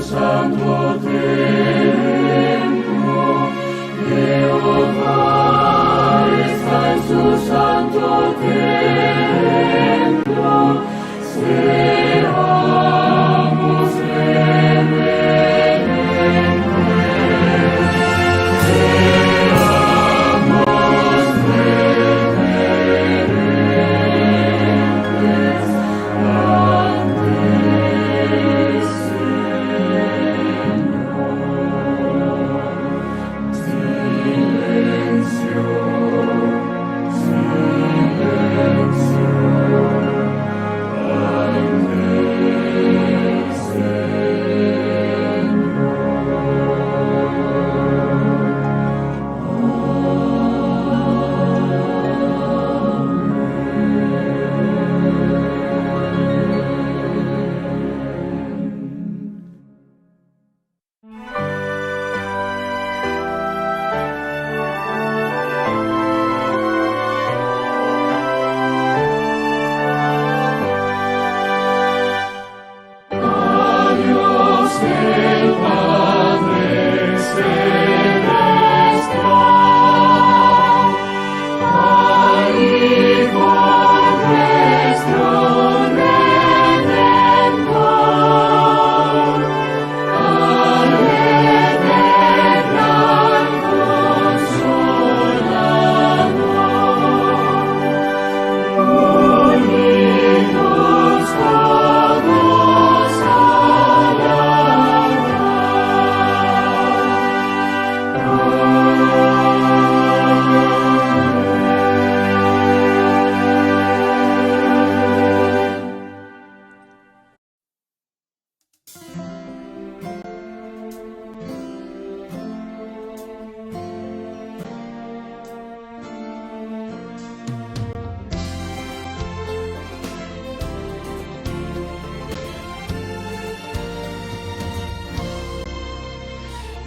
santo templo, Jehová está en su santo templo, seamos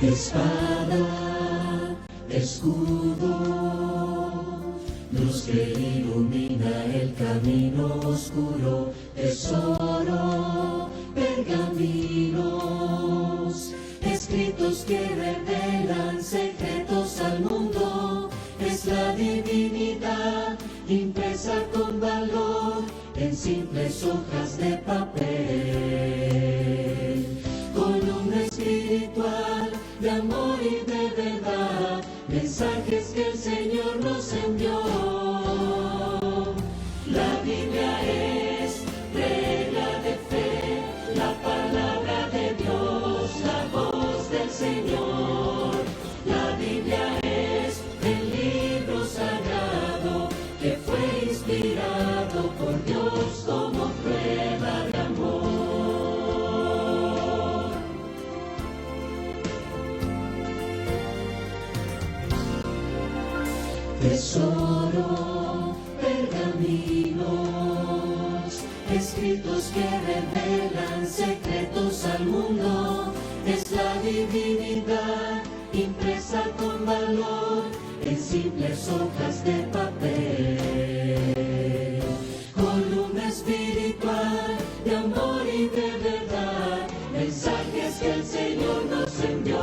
Espada, escudo, luz que ilumina el camino oscuro, tesoro, pergaminos, escritos que revelan secretos al mundo, es la divinidad impresa con valor en simples hojas de papel, columna espiritual de amor y de verdad, mensajes que el Señor nos envió. La Biblia es regla de fe, la palabra de Dios, la voz del Señor. La Biblia es el libro sagrado que fue inspirado por Dios como prueba de amor. Tesoro, pergaminos, escritos que revelan secretos al mundo, es la divinidad impresa con valor en simples hojas de papel, columna espiritual de amor y de verdad, mensajes que el Señor nos envió.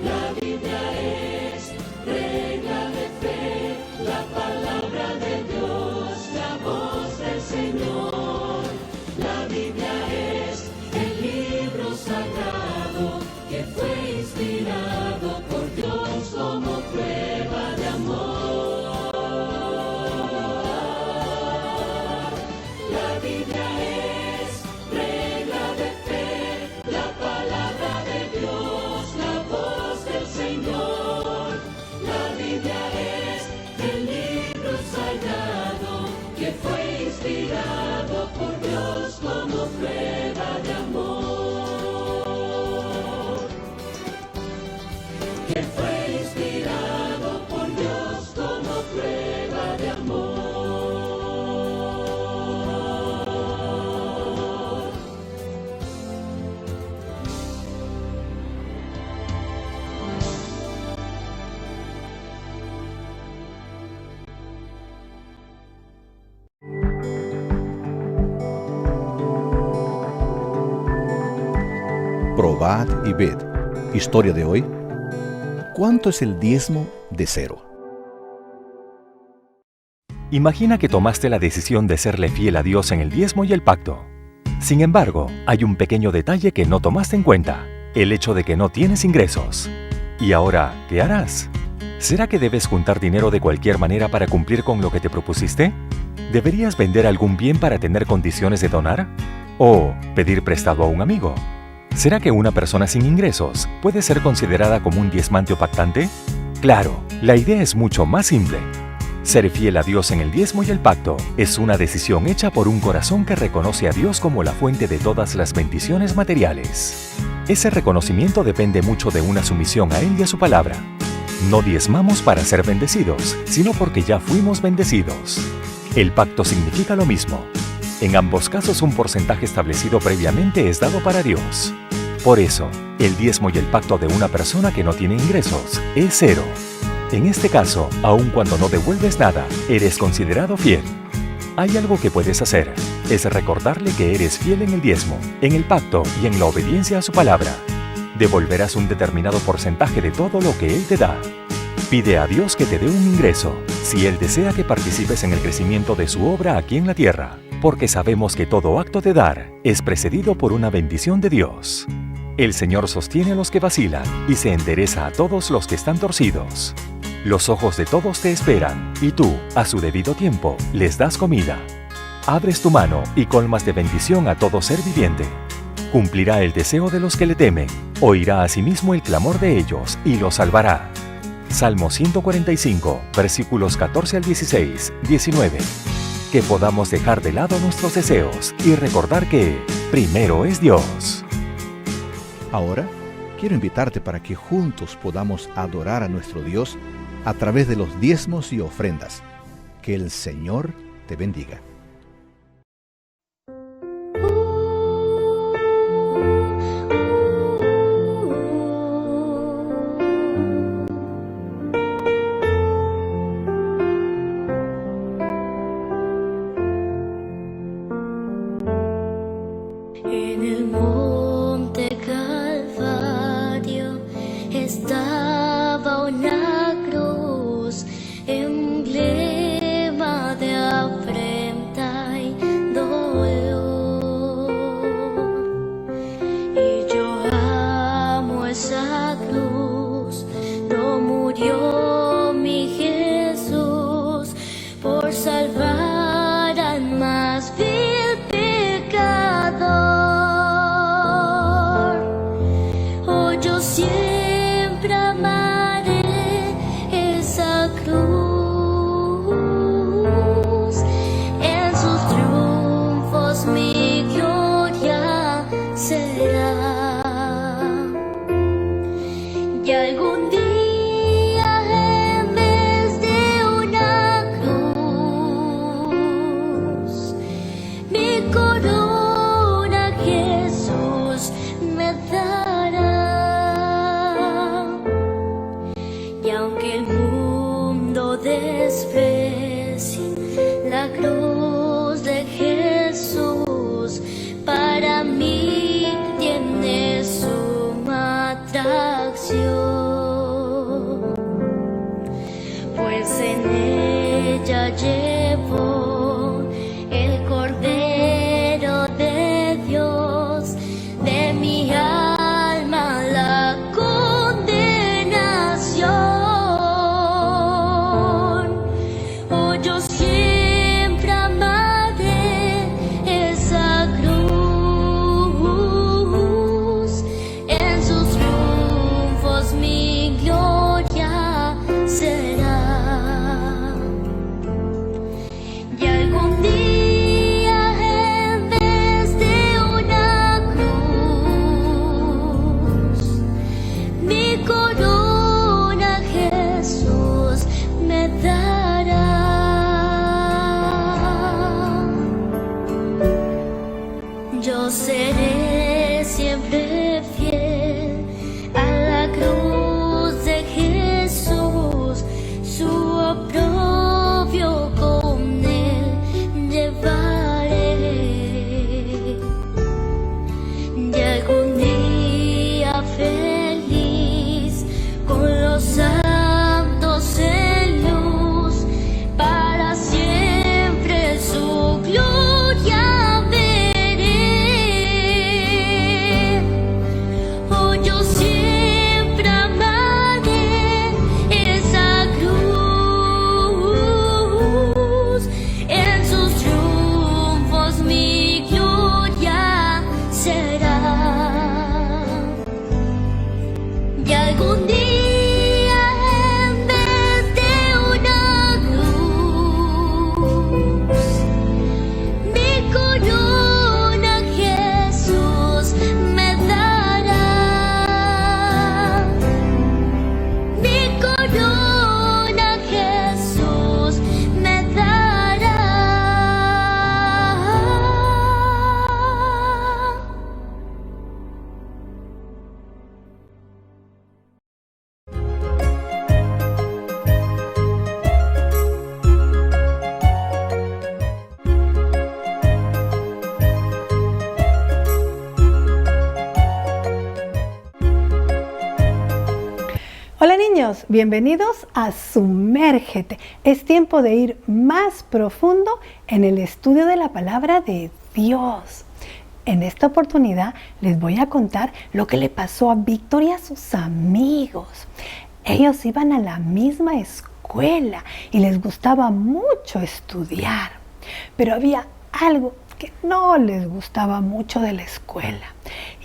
La Biblia es regla de fe, la palabra de Dios, la voz del Señor. La Biblia es el libro sagrado que fue inspirado por Dios como prueba de amor. La Biblia es regla de fe, la palabra de Dios, la voz del Señor. La Biblia es el libro sagrado que fue inspirado por Dios como prueba de amor. Que fue inspirado por Dios como prueba de amor. Probad y ved. Historia de hoy. ¿Cuánto es el diezmo de cero? Imagina que tomaste la decisión de serle fiel a Dios en el diezmo y el pacto. Sin embargo, hay un pequeño detalle que no tomaste en cuenta: el hecho de que no tienes ingresos. ¿Y ahora qué harás? ¿Será que debes juntar dinero de cualquier manera para cumplir con lo que te propusiste? ¿Deberías vender algún bien para tener condiciones de donar? ¿O pedir prestado a un amigo? ¿Será que una persona sin ingresos puede ser considerada como un diezmante o pactante? Claro, la idea es mucho más simple. Ser fiel a Dios en el diezmo y el pacto es una decisión hecha por un corazón que reconoce a Dios como la fuente de todas las bendiciones materiales. Ese reconocimiento depende mucho de una sumisión a Él y a su palabra. No diezmamos para ser bendecidos, sino porque ya fuimos bendecidos. El pacto significa lo mismo. En ambos casos, un porcentaje establecido previamente es dado para Dios. Por eso, el diezmo y el pacto de una persona que no tiene ingresos es cero. En este caso, aun cuando no devuelves nada, eres considerado fiel. Hay algo que puedes hacer: es recordarle que eres fiel en el diezmo, en el pacto y en la obediencia a su palabra. Devolverás un determinado porcentaje de todo lo que Él te da. Pide a Dios que te dé un ingreso, si Él desea que participes en el crecimiento de su obra aquí en la tierra, porque sabemos que todo acto de dar es precedido por una bendición de Dios. El Señor sostiene a los que vacilan y se endereza a todos los que están torcidos. Los ojos de todos te esperan, y tú, a su debido tiempo, les das comida. Abres tu mano y colmas de bendición a todo ser viviente. Cumplirá el deseo de los que le temen, oirá asimismo el clamor de ellos y los salvará. Salmo 145, versículos 14 al 16, 19. Que podamos dejar de lado nuestros deseos y recordar que primero es Dios. Ahora, quiero invitarte para que juntos podamos adorar a nuestro Dios a través de los diezmos y ofrendas. Que el Señor te bendiga. En el monte Calvario estaba una cruz, emblema de afrenta y dolor. Y yo amo esa cruz, no murió mi Jesús por salvar al más vil pecador. Yo siempre amaré esa cruz, en sus triunfos mi gloria será. Y algún día en vez de una cruz, mi corona Jesús me dará. Y aunque el mundo desprecie la cruz de Jesús, para mí tiene suma atracción, pues en ella llevo el Cordero de Dios, de mi alma la condenación. Yo siempre amaré esa cruz, en sus triunfos mi gloria será. bienvenidos a Sumérgete. Es tiempo de ir más profundo en el estudio de la palabra de Dios. En esta oportunidad les voy a contar lo que le pasó a Víctor y a sus amigos. Ellos iban a la misma escuela y les gustaba mucho estudiar, pero había algo que no les gustaba mucho de la escuela,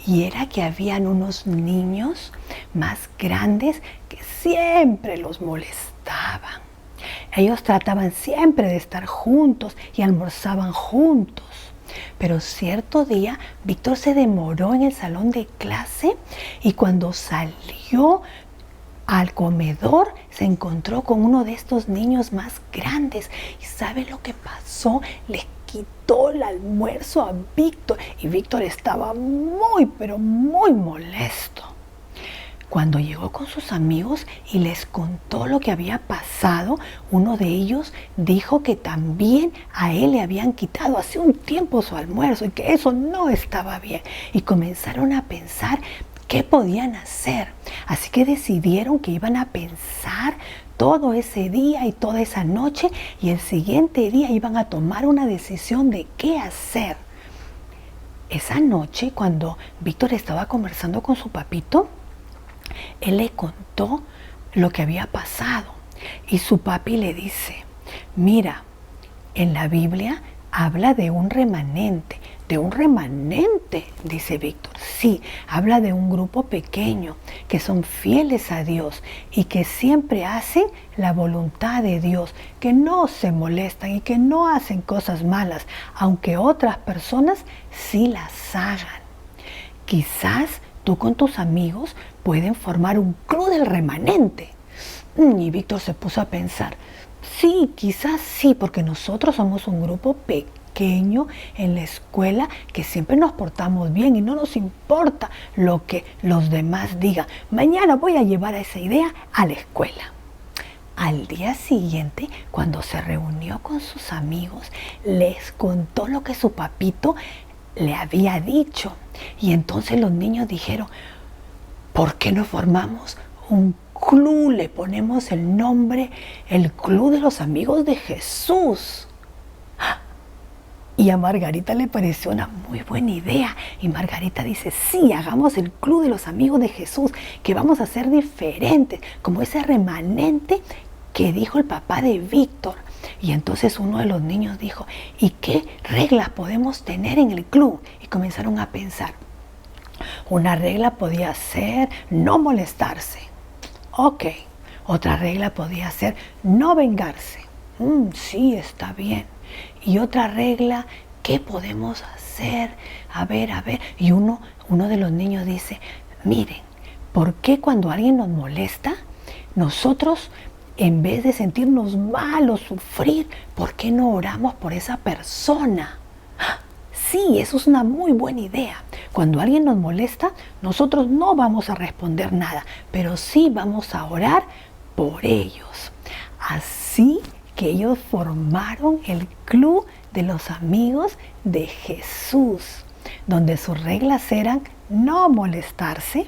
y era que habían unos niños más grandes que siempre los molestaban. Ellos trataban siempre de estar juntos y almorzaban juntos. Pero cierto día, Víctor se demoró en el salón de clase y cuando salió al comedor se encontró con uno de estos niños más grandes. ¿Y sabe lo que pasó? Le quitó el almuerzo a Víctor y Víctor estaba muy, pero muy molesto. Cuando llegó con sus amigos y les contó lo que había pasado, uno de ellos dijo que también a él le habían quitado hace un tiempo su almuerzo y que eso no estaba bien. Y comenzaron a pensar qué podían hacer. Así que decidieron que iban a pensar todo ese día y toda esa noche, y el siguiente día iban a tomar una decisión de qué hacer. Esa noche, cuando Víctor estaba conversando con su papito, él le contó lo que había pasado y su papi le dice: mira, en la Biblia habla de un remanente. ¿De un remanente?, dice Víctor. Sí, habla de un grupo pequeño que son fieles a Dios y que siempre hacen la voluntad de Dios, que no se molestan y que no hacen cosas malas, aunque otras personas sí las hagan. Quizás tú con tus amigos pueden formar un club del remanente. Y Víctor se puso a pensar: sí, quizás sí, porque nosotros somos un grupo pequeño en la escuela que siempre nos portamos bien y no nos importa lo que los demás digan. Mañana voy a llevar esa idea a la escuela. Al día siguiente, cuando se reunió con sus amigos, les contó lo que su papito le había dicho. Y entonces los niños dijeron: ¿por qué no formamos un club? Le ponemos el nombre, el Club de los Amigos de Jesús. Y a Margarita le pareció una muy buena idea. Y Margarita dice: sí, hagamos el Club de los Amigos de Jesús, que vamos a ser diferentes, como ese remanente que dijo el papá de Víctor. Y entonces uno de los niños dijo: ¿y qué reglas podemos tener en el club? Y comenzaron a pensar. Una regla podía ser no molestarse. Ok. Otra regla podía ser no vengarse. Sí, está bien. Y otra regla, ¿qué podemos hacer? A ver. Y uno de los niños dice: miren, ¿por qué cuando alguien nos molesta, nosotros, en vez de sentirnos mal o sufrir, ¿por qué no oramos por esa persona? Sí, eso es una muy buena idea. Cuando alguien nos molesta, nosotros no vamos a responder nada, pero sí vamos a orar por ellos. Así que ellos formaron el Club de los Amigos de Jesús, donde sus reglas eran no molestarse,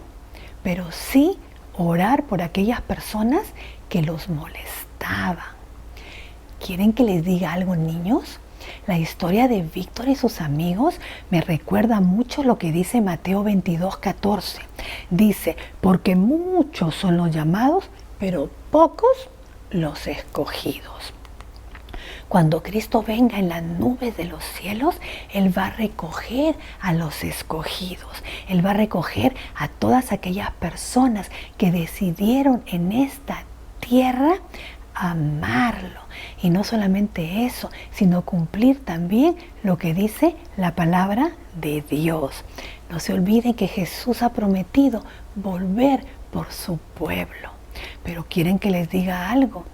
pero sí orar por aquellas personas que los molestaban. ¿Quieren que les diga algo, niños? La historia de Víctor y sus amigos me recuerda mucho lo que dice Mateo 22:14. Dice: porque muchos son los llamados, pero pocos los escogidos. Cuando Cristo venga en las nubes de los cielos, Él va a recoger a los escogidos. Él va a recoger a todas aquellas personas que decidieron en esta tierra amarlo. Y no solamente eso, sino cumplir también lo que dice la palabra de Dios. No se olviden que Jesús ha prometido volver por su pueblo. Pero quieren que les diga algo.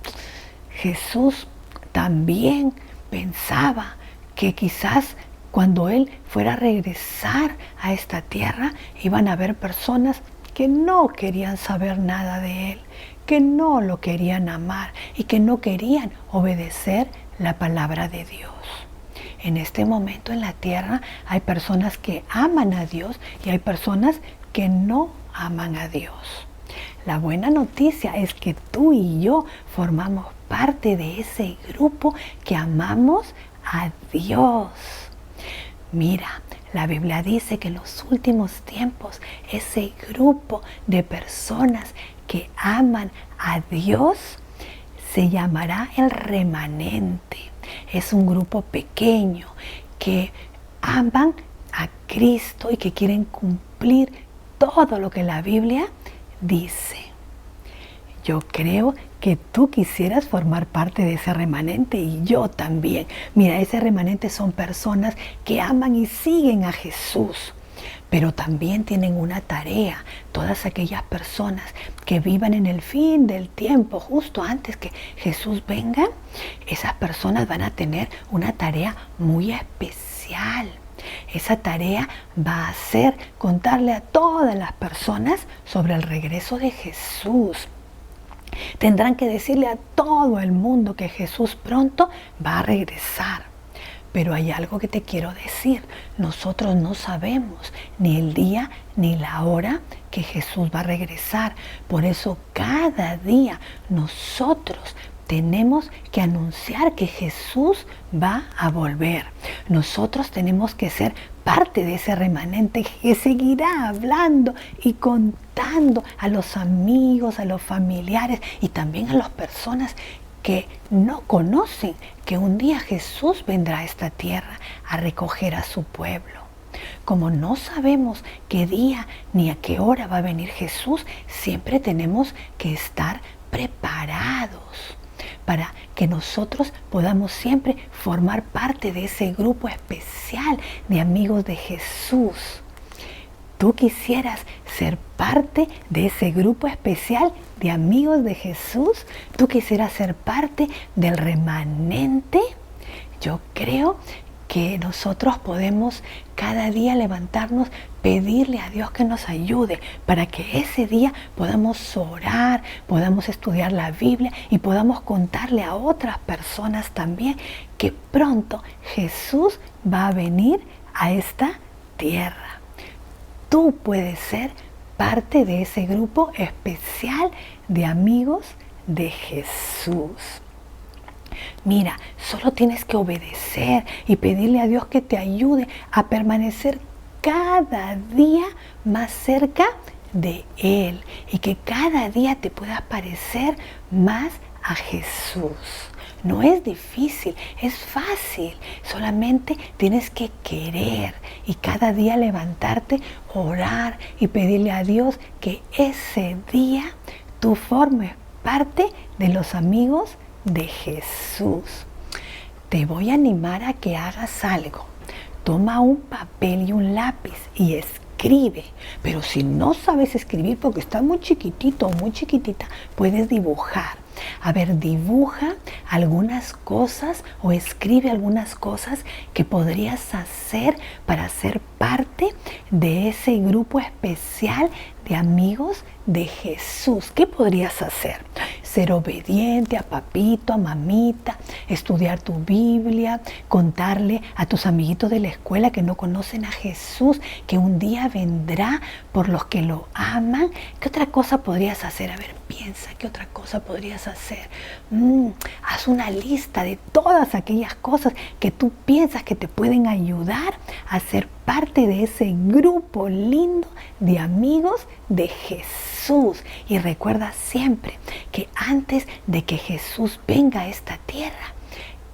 Jesús también pensaba que quizás cuando Él fuera a regresar a esta tierra, iban a haber personas que no querían saber nada de Él, que no lo querían amar y que no querían obedecer la palabra de Dios. En este momento en la tierra hay personas que aman a Dios y hay personas que no aman a Dios. la buena noticia es que tú y yo formamos parte de ese grupo que amamos a Dios. Mira, la Biblia dice que en los últimos tiempos ese grupo de personas que aman a Dios se llamará el remanente. Es un grupo pequeño que aman a Cristo y que quieren cumplir todo lo que la Biblia dice. Yo creo que tú quisieras formar parte de ese remanente y yo también. Mira, ese remanente son personas que aman y siguen a Jesús, pero también tienen una tarea. Todas aquellas personas que vivan en el fin del tiempo, justo antes que Jesús venga, esas personas van a tener una tarea muy especial. Esa tarea va a ser contarle a todas las personas sobre el regreso de Jesús. Tendrán que decirle a todo el mundo que Jesús pronto va a regresar. Pero hay algo que te quiero decir. Nosotros no sabemos ni el día ni la hora que Jesús va a regresar. Por eso cada día nosotros tenemos que anunciar que Jesús va a volver. Nosotros tenemos que ser parte de ese remanente que seguirá hablando y contando a los amigos, a los familiares y también a las personas que no conocen que un día Jesús vendrá a esta tierra a recoger a su pueblo. Como no sabemos qué día ni a qué hora va a venir Jesús, siempre tenemos que estar preparados para que nosotros podamos siempre formar parte de ese grupo especial de amigos de Jesús. ¿Tú quisieras ser parte de ese grupo especial de amigos de Jesús? ¿Tú quisieras ser parte del remanente? Yo creo que nosotros podemos cada día levantarnos, pedirle a Dios que nos ayude para que ese día podamos orar, podamos estudiar la Biblia y podamos contarle a otras personas también que pronto Jesús va a venir a esta tierra. Tú puedes ser parte de ese grupo especial de amigos de Jesús. Mira, solo tienes que obedecer y pedirle a Dios que te ayude a permanecer cada día más cerca de Él y que cada día te puedas parecer más a Jesús. No es difícil, es fácil. Solamente tienes que querer y cada día levantarte, orar y pedirle a Dios que ese día tú formes parte de los amigos de Jesús. Te voy a animar a que hagas algo. Toma un papel y un lápiz y escribe. Pero si no sabes escribir porque estás muy chiquitito o muy chiquitita, puedes dibujar. A ver, dibuja algunas cosas o escribe algunas cosas que podrías hacer para ser parte de ese grupo especial de amigos de Jesús. ¿Qué podrías hacer? Ser obediente a papito, a mamita, estudiar tu Biblia, contarle a tus amiguitos de la escuela que no conocen a Jesús, que un día vendrá por los que lo aman. ¿Qué otra cosa podrías hacer? A ver, piensa, ¿qué otra cosa podrías hacer? Haz una lista de todas aquellas cosas que tú piensas que te pueden ayudar a ser parte de ese grupo lindo de amigos de Jesús. Y recuerda siempre que antes de que Jesús venga a esta tierra,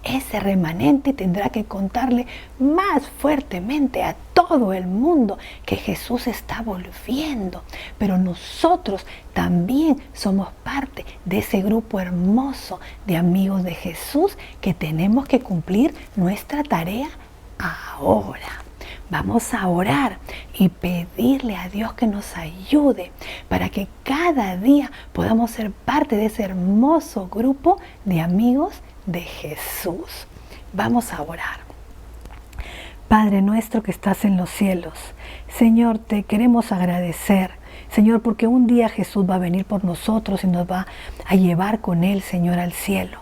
ese remanente tendrá que contarle más fuertemente a todo el mundo que Jesús está volviendo. Pero nosotros también somos parte de ese grupo hermoso de amigos de Jesús que tenemos que cumplir nuestra tarea ahora. Vamos a orar y pedirle a Dios que nos ayude para que cada día podamos ser parte de ese hermoso grupo de amigos de Jesús. Vamos a orar. Padre nuestro que estás en los cielos, Señor, te queremos agradecer, Señor, porque un día Jesús va a venir por nosotros y nos va a llevar con Él, Señor, al cielo.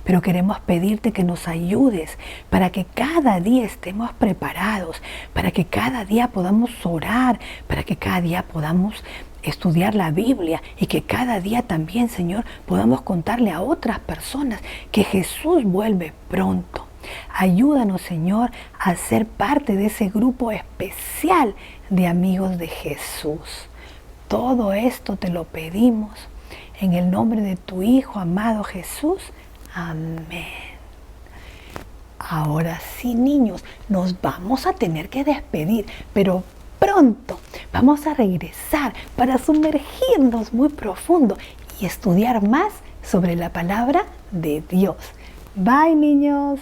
Pero queremos pedirte que nos ayudes para que cada día estemos preparados, para que cada día podamos orar, para que cada día podamos estudiar la Biblia y que cada día también, Señor, podamos contarle a otras personas que Jesús vuelve pronto. Ayúdanos, Señor, a ser parte de ese grupo especial de amigos de Jesús. Todo esto te lo pedimos en el nombre de tu Hijo amado Jesús. Amén. Ahora sí, niños, nos vamos a tener que despedir, pero pronto vamos a regresar para sumergirnos muy profundo y estudiar más sobre la palabra de Dios. Bye, niños.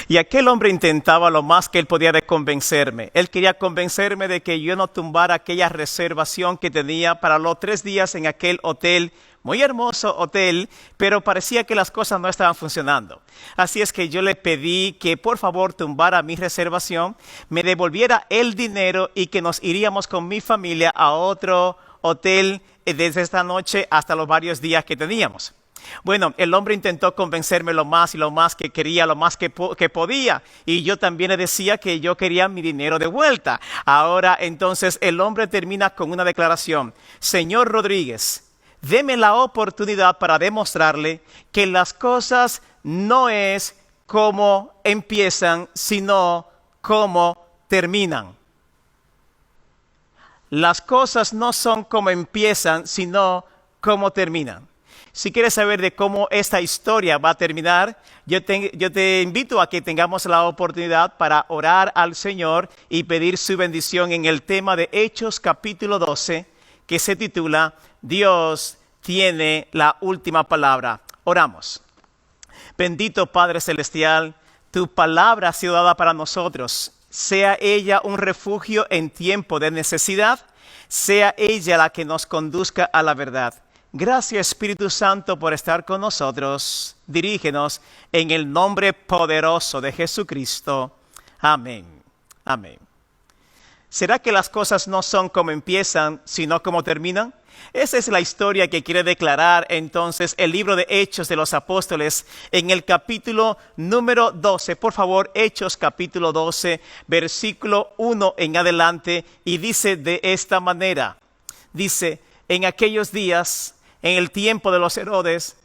Y aquel hombre intentaba lo más que él podía de convencerme. Él quería convencerme de que yo no tumbara aquella reservación que tenía para los 3 días en aquel hotel, muy hermoso hotel, pero parecía que las cosas no estaban funcionando. Así es que yo le pedí que por favor tumbara mi reservación, me devolviera el dinero y que nos iríamos con mi familia a otro hotel desde esta noche hasta los varios días que teníamos. Bueno, el hombre intentó convencerme lo más y lo más que quería, lo más que podía. Y yo también le decía que yo quería mi dinero de vuelta. Ahora, entonces, el hombre termina con una declaración. Señor Rodríguez, deme la oportunidad para demostrarle que las cosas no es como empiezan, sino como terminan. Las cosas no son como empiezan, sino como terminan. Si quieres saber de cómo esta historia va a terminar, yo te invito a que tengamos la oportunidad para orar al Señor y pedir su bendición en el tema de Hechos capítulo 12, que se titula Dios tiene la última palabra. Oramos. Bendito Padre Celestial, tu palabra ha sido dada para nosotros. Sea ella un refugio en tiempo de necesidad, sea ella la que nos conduzca a la verdad. Gracias Espíritu Santo por estar con nosotros. Dirígenos en el nombre poderoso de Jesucristo. Amén. Amén. ¿Será que las cosas no son como empiezan, sino como terminan? Esa es la historia que quiere declarar entonces el libro de Hechos de los Apóstoles en el capítulo número 12. Por favor, Hechos capítulo 12, versículo 1 en adelante. Y dice de esta manera. Dice, en aquellos días, en el tiempo de los Herodes,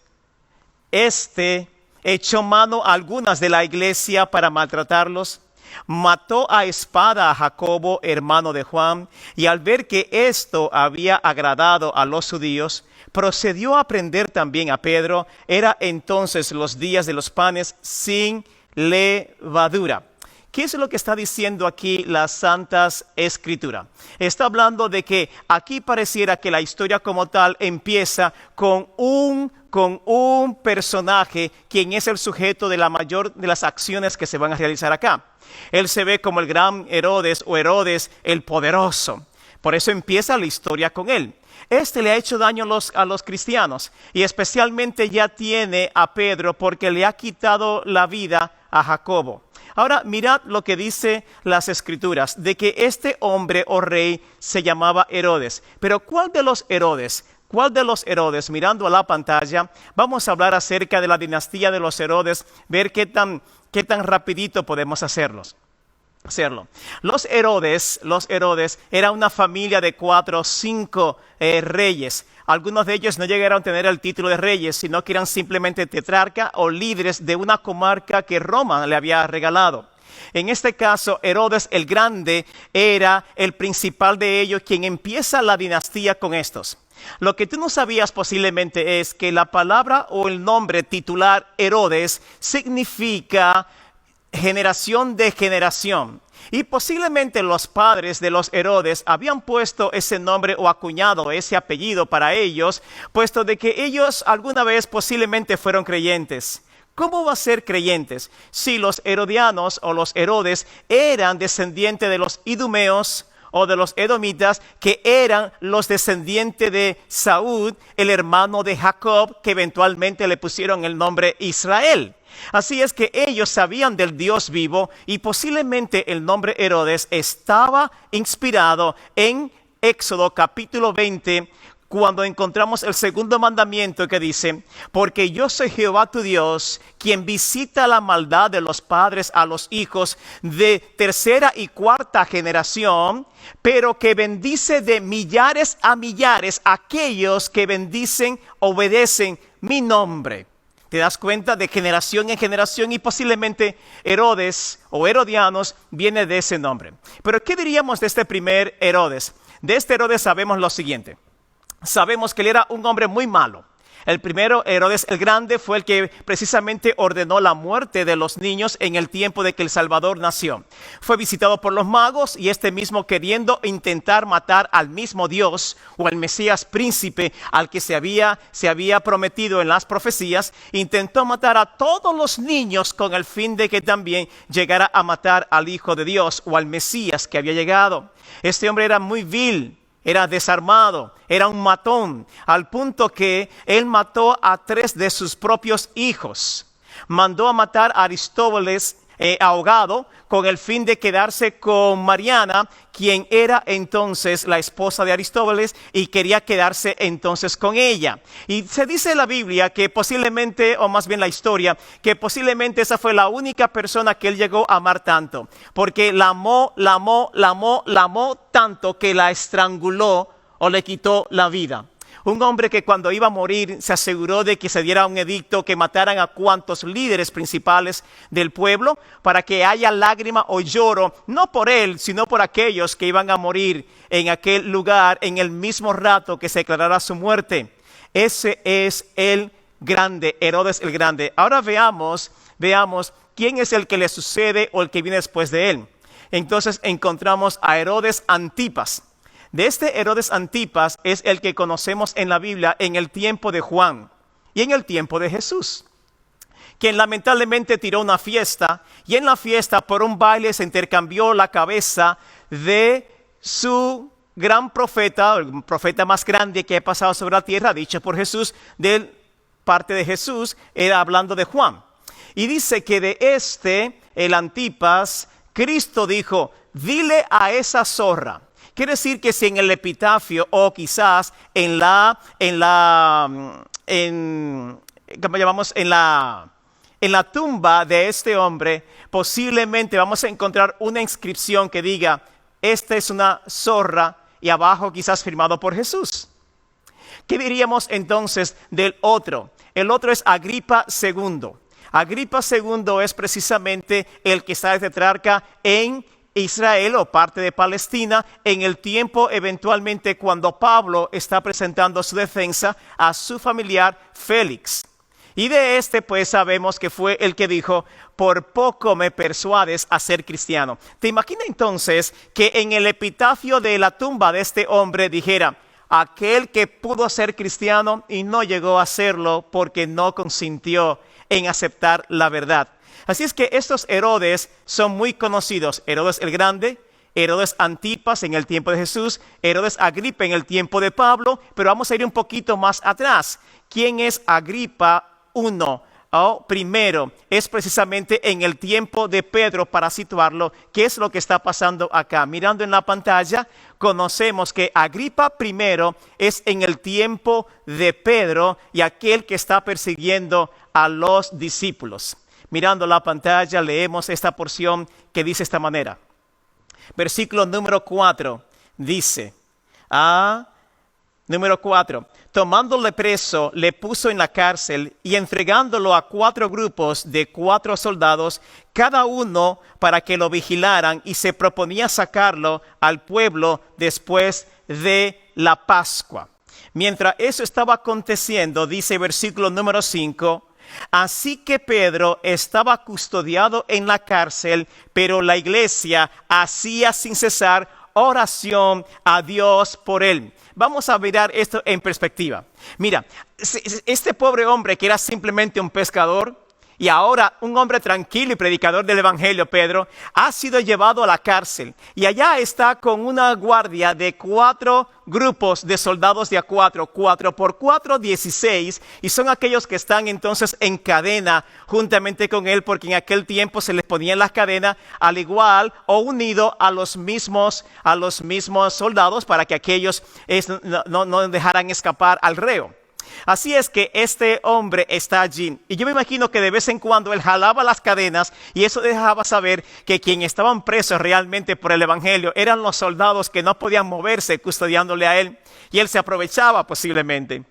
echó mano a algunas de la iglesia para maltratarlos. Mató a espada a Jacobo, hermano de Juan, y al ver que esto había agradado a los judíos, procedió a prender también a Pedro. Era entonces los días de los panes sin levadura. ¿Qué es lo que está diciendo aquí las Santas Escrituras? Está hablando de que aquí pareciera que la historia como tal empieza con un personaje quien es el sujeto de la mayor de las acciones que se van a realizar acá. Él se ve como el gran Herodes o Herodes el poderoso. Por eso empieza la historia con él. Le ha hecho daño a los cristianos y especialmente ya tiene a Pedro porque le ha quitado la vida a Jacobo. Ahora mirad lo que dice las Escrituras, de que este hombre o rey se llamaba Herodes. Pero ¿cuál de los Herodes? ¿Cuál de los Herodes? Mirando a la pantalla, vamos a hablar acerca de la dinastía de los Herodes, ver qué tan rapidito podemos hacerlo. Los Herodes era una familia de 4 o 5 reyes. Algunos de ellos no llegaron a tener el título de reyes, sino que eran simplemente tetrarca o líderes de una comarca que Roma le había regalado. En este caso, Herodes el Grande era el principal de ellos, quien empieza la dinastía con estos. Lo que tú no sabías posiblemente es que la palabra o el nombre titular Herodes significa generación de generación. Y posiblemente los padres de los Herodes habían puesto ese nombre o acuñado ese apellido para ellos, puesto de que ellos alguna vez posiblemente fueron creyentes. ¿Cómo va a ser creyentes si los herodianos o los Herodes eran descendientes de los idumeos o de los edomitas, que eran los descendientes de Saúl, el hermano de Jacob, que eventualmente le pusieron el nombre Israel? Así es que ellos sabían del Dios vivo y posiblemente el nombre Herodes estaba inspirado en Éxodo capítulo 20, cuando encontramos el segundo mandamiento que dice: porque yo soy Jehová tu Dios, quien visita la maldad de los padres a los hijos de 3ª y 4ª generación, pero que bendice de millares a millares aquellos que bendicen, obedecen mi nombre. Te das cuenta, de generación en generación, y posiblemente Herodes o herodianos viene de ese nombre. Pero ¿qué diríamos de este primer Herodes? De este Herodes sabemos lo siguiente. Sabemos que él era un hombre muy malo. El primero, Herodes el Grande, fue el que precisamente ordenó la muerte de los niños en el tiempo de que el Salvador nació. Fue visitado por los magos y este mismo, queriendo intentar matar al mismo Dios o al Mesías príncipe al que se había prometido en las profecías, intentó matar a todos los niños con el fin de que también llegara a matar al Hijo de Dios o al Mesías que había llegado. Este hombre era muy vil. Era desarmado, era un matón, al punto que él mató a 3 de sus propios hijos. Mandó a matar a Aristóbulo ahogado con el fin de quedarse con Mariana, quien era entonces la esposa de Aristóbulo y quería quedarse entonces con ella. Y se dice en la Biblia que posiblemente, o más bien la historia, que posiblemente esa fue la única persona que él llegó a amar tanto, porque la amó tanto que la estranguló o le quitó la vida. Un hombre que cuando iba a morir se aseguró de que se diera un edicto que mataran a cuantos líderes principales del pueblo para que haya lágrima o lloro, no por él, sino por aquellos que iban a morir en aquel lugar en el mismo rato que se declarara su muerte. Ese es el grande, Herodes el Grande. Ahora veamos quién es el que le sucede o el que viene después de él. Entonces encontramos a Herodes Antipas. De este Herodes Antipas es el que conocemos en la Biblia en el tiempo de Juan y en el tiempo de Jesús, quien lamentablemente tiró una fiesta y en la fiesta por un baile se intercambió la cabeza de su gran profeta, el profeta más grande que ha pasado sobre la tierra, dicho por Jesús, de parte de Jesús, era hablando de Juan. Y dice que de el Antipas, Cristo dijo, dile a esa zorra. Quiere decir que si en el epitafio o quizás en la tumba de este hombre, posiblemente vamos a encontrar una inscripción que diga, esta es una zorra y abajo quizás firmado por Jesús. ¿Qué diríamos entonces del otro? El otro es Agripa II. Agripa II es precisamente el que está de tetrarca en Israel o parte de Palestina en el tiempo eventualmente cuando Pablo está presentando su defensa a su familiar Félix. Y de pues sabemos que fue el que dijo, por poco me persuades a ser cristiano. ¿Te imaginas entonces que en el epitafio de la tumba de este hombre dijera, aquel que pudo ser cristiano y no llegó a serlo porque no consintió en aceptar la verdad? Así es que estos Herodes son muy conocidos. Herodes el Grande, Herodes Antipas en el tiempo de Jesús, Herodes Agripa en el tiempo de Pablo, pero vamos a ir un poquito más atrás. ¿Quién es Agripa I? Primero, es precisamente en el tiempo de Pedro, para situarlo. ¿Qué es lo que está pasando acá? Mirando en la pantalla, conocemos que Agripa I es en el tiempo de Pedro y aquel que está persiguiendo a los discípulos. Mirando la pantalla, leemos esta porción que dice de esta manera. Versículo número 4 dice, número 4, tomándole preso, le puso en la cárcel y entregándolo a 4 grupos de 4 soldados, cada uno para que lo vigilaran, y se proponía sacarlo al pueblo después de la Pascua. Mientras eso estaba aconteciendo, dice versículo número 5, así que Pedro estaba custodiado en la cárcel, pero la iglesia hacía sin cesar oración a Dios por él. Vamos a mirar esto en perspectiva. Mira, este pobre hombre que era simplemente un pescador y ahora un hombre tranquilo y predicador del evangelio, Pedro, ha sido llevado a la cárcel y allá está con una guardia de 4 grupos de soldados de a 4 por 4, 16, y son aquellos que están entonces en cadena juntamente con él, porque en aquel tiempo se les ponían las cadenas al igual o unido a los mismos soldados para que aquellos no dejaran escapar al reo. Así es que este hombre está allí y yo me imagino que de vez en cuando él jalaba las cadenas y eso dejaba saber que quien estaban presos realmente por el evangelio eran los soldados que no podían moverse custodiándole a él, y él se aprovechaba posiblemente.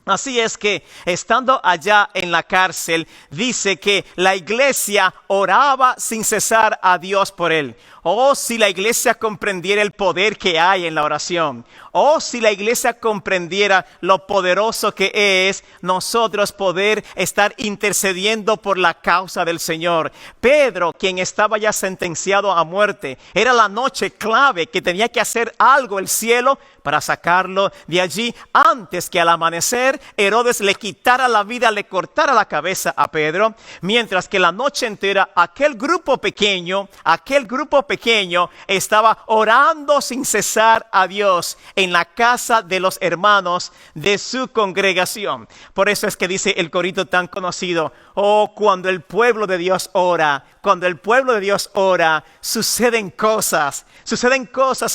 Así es que, estando allá en la cárcel, dice que la iglesia oraba sin cesar a Dios por él. Oh, si la iglesia comprendiera el poder que hay en la oración. Oh, si la iglesia comprendiera lo poderoso que es nosotros poder estar intercediendo por la causa del Señor. Pedro, quien estaba ya sentenciado a muerte, era la noche clave que tenía que hacer algo el cielo para sacarlo de allí antes que al amanecer Herodes le quitara la vida, le cortara la cabeza a Pedro, mientras que la noche entera aquel grupo pequeño estaba orando sin cesar a Dios en la casa de los hermanos de su congregación. Por eso es que dice el corito tan conocido: oh, cuando el pueblo de Dios ora, suceden cosas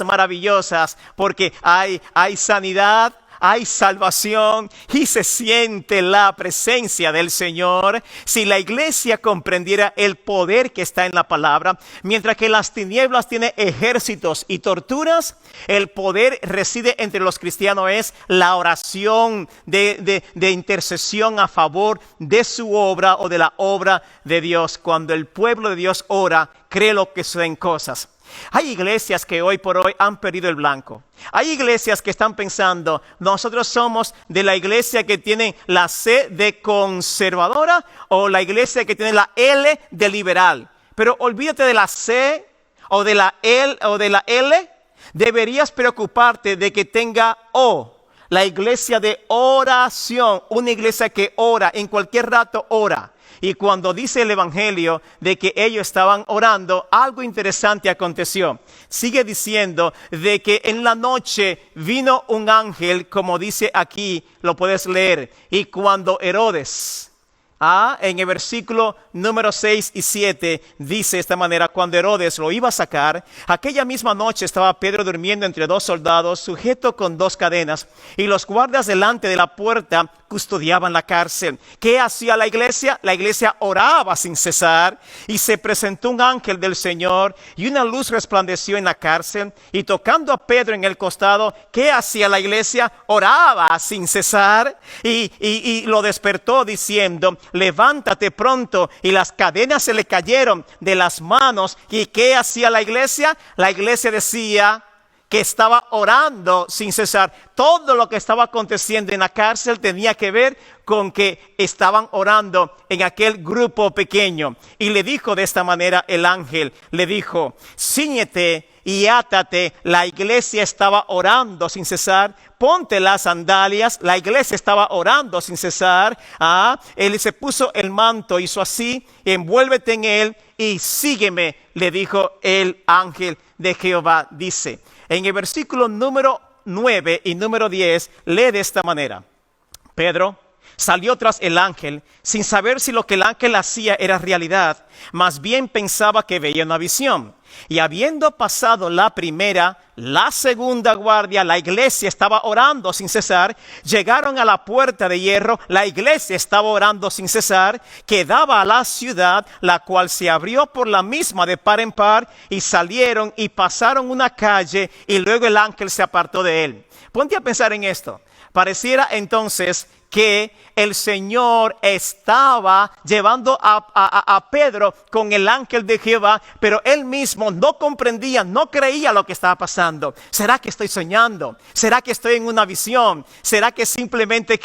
maravillosas, porque hay sanidad, hay salvación y se siente la presencia del Señor. Si la iglesia comprendiera el poder que está en la palabra, mientras que las tinieblas tienen ejércitos y torturas, el poder reside entre los cristianos, es la oración de intercesión a favor de su obra o de la obra de Dios. Cuando el pueblo de Dios ora, cree lo que suceden cosas. Hay iglesias que hoy por hoy han perdido el blanco. Hay iglesias que están pensando: nosotros somos de la iglesia que tiene la C de conservadora o la iglesia que tiene la L de liberal. Pero olvídate de la C o de la L. Deberías preocuparte de que tenga O, la iglesia de oración, una iglesia que ora, en cualquier rato ora. Y cuando dice el evangelio de que ellos estaban orando, algo interesante aconteció. Sigue diciendo de que en la noche vino un ángel, como dice aquí, lo puedes leer. Y cuando Herodes, en el versículo número 6 y 7, dice de esta manera: cuando Herodes lo iba a sacar, aquella misma noche estaba Pedro durmiendo entre dos soldados, sujeto con 2 cadenas, y los guardias delante de la puerta custodiaban la cárcel. ¿Qué hacía la iglesia? La iglesia oraba sin cesar, y se presentó un ángel del Señor, y una luz resplandeció en la cárcel, y tocando a Pedro en el costado, ¿qué hacía la iglesia? Oraba sin cesar, y lo despertó diciendo: levántate pronto. Y las cadenas se le cayeron de las manos. ¿Y qué hacía la iglesia? La iglesia decía que estaba orando sin cesar. Todo lo que estaba aconteciendo en la cárcel tenía que ver con que estaban orando en aquel grupo pequeño. Y le dijo de esta manera el ángel, le dijo: cíñete y átate. La iglesia estaba orando sin cesar. Ponte las sandalias. La iglesia estaba orando sin cesar. Él se puso el manto, hizo así: envuélvete en él y sígueme, le dijo el ángel de Jehová. Dice en el versículo número 9 y número 10, lee de esta manera: Pedro salió tras el ángel sin saber si lo que el ángel hacía era realidad, más bien pensaba que veía una visión. Y habiendo pasado la primera, la segunda guardia, la iglesia estaba orando sin cesar. Llegaron a la puerta de hierro, la iglesia estaba orando sin cesar, que daba a la ciudad, la cual se abrió por la misma de par en par, y salieron y pasaron una calle, y luego el ángel se apartó de él. Ponte a pensar en esto. Pareciera entonces que el Señor estaba llevando a Pedro con el ángel de Jehová, pero él mismo no comprendía, no creía lo que estaba pasando. ¿Será que estoy soñando? ¿Será que estoy en una visión? ¿Será que simplemente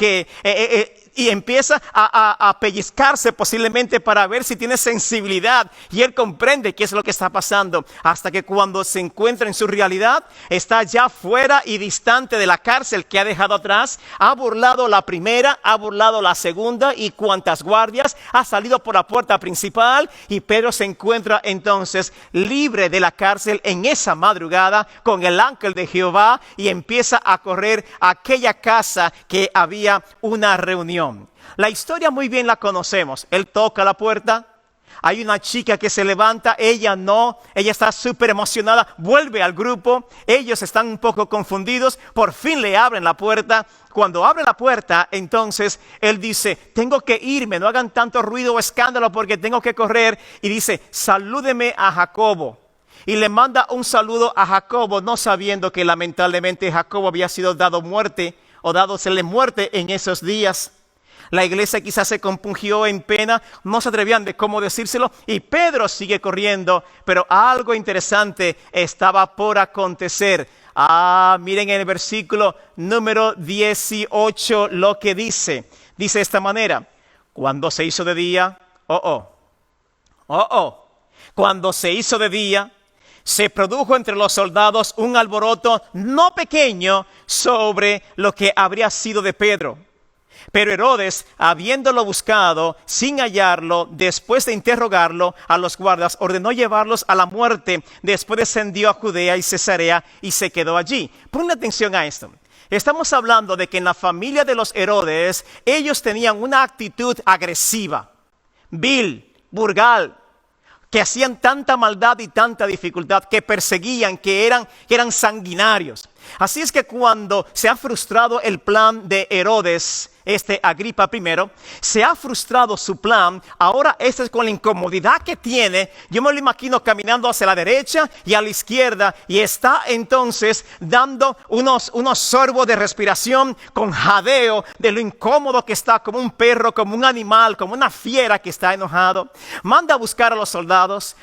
y empieza a pellizcarse posiblemente para ver si tiene sensibilidad? Y él comprende qué es lo que está pasando, hasta que cuando se encuentra en su realidad, está ya fuera y distante de la cárcel que ha dejado atrás. Ha burlado la primera, ha burlado la segunda y cuantas guardias, ha salido por la puerta principal, y Pedro se encuentra entonces libre de la cárcel en esa madrugada con el ángel de Jehová, y empieza a correr a aquella casa que había una reunión. La historia muy bien la conocemos. Él toca la puerta, hay una chica que se levanta, ella está súper emocionada, vuelve al grupo, ellos están un poco confundidos, por fin le abren la puerta. Cuando abre la puerta, entonces él dice: tengo que irme, no hagan tanto ruido o escándalo porque tengo que correr. Y dice: salúdeme a Jacobo. Y le manda un saludo a Jacobo, no sabiendo que lamentablemente Jacobo había sido dado muerte o dádosele muerte en esos días. La iglesia quizás se compungió en pena, no se atrevían de cómo decírselo, y Pedro sigue corriendo, pero algo interesante estaba por acontecer. Miren en el versículo número 18 lo que dice. Dice de esta manera: cuando se hizo de día, cuando se hizo de día, se produjo entre los soldados un alboroto no pequeño sobre lo que habría sido de Pedro. Pero Herodes, habiéndolo buscado sin hallarlo, después de interrogarlo a los guardas, ordenó llevarlos a la muerte. Después descendió a Judea y Cesarea y se quedó allí. Ponle atención a esto. Estamos hablando de que en la familia de los Herodes, ellos tenían una actitud agresiva, vil, vulgar, que hacían tanta maldad y tanta dificultad, que perseguían, que eran sanguinarios. Así es que cuando se ha frustrado el plan de Herodes, Agripa I, se ha frustrado su plan. Ahora es con la incomodidad que tiene. Yo me lo imagino caminando hacia la derecha y a la izquierda, y está entonces dando unos sorbos de respiración con jadeo de lo incómodo que está, como un perro, como un animal, como una fiera que está enojado. Manda a buscar a los soldados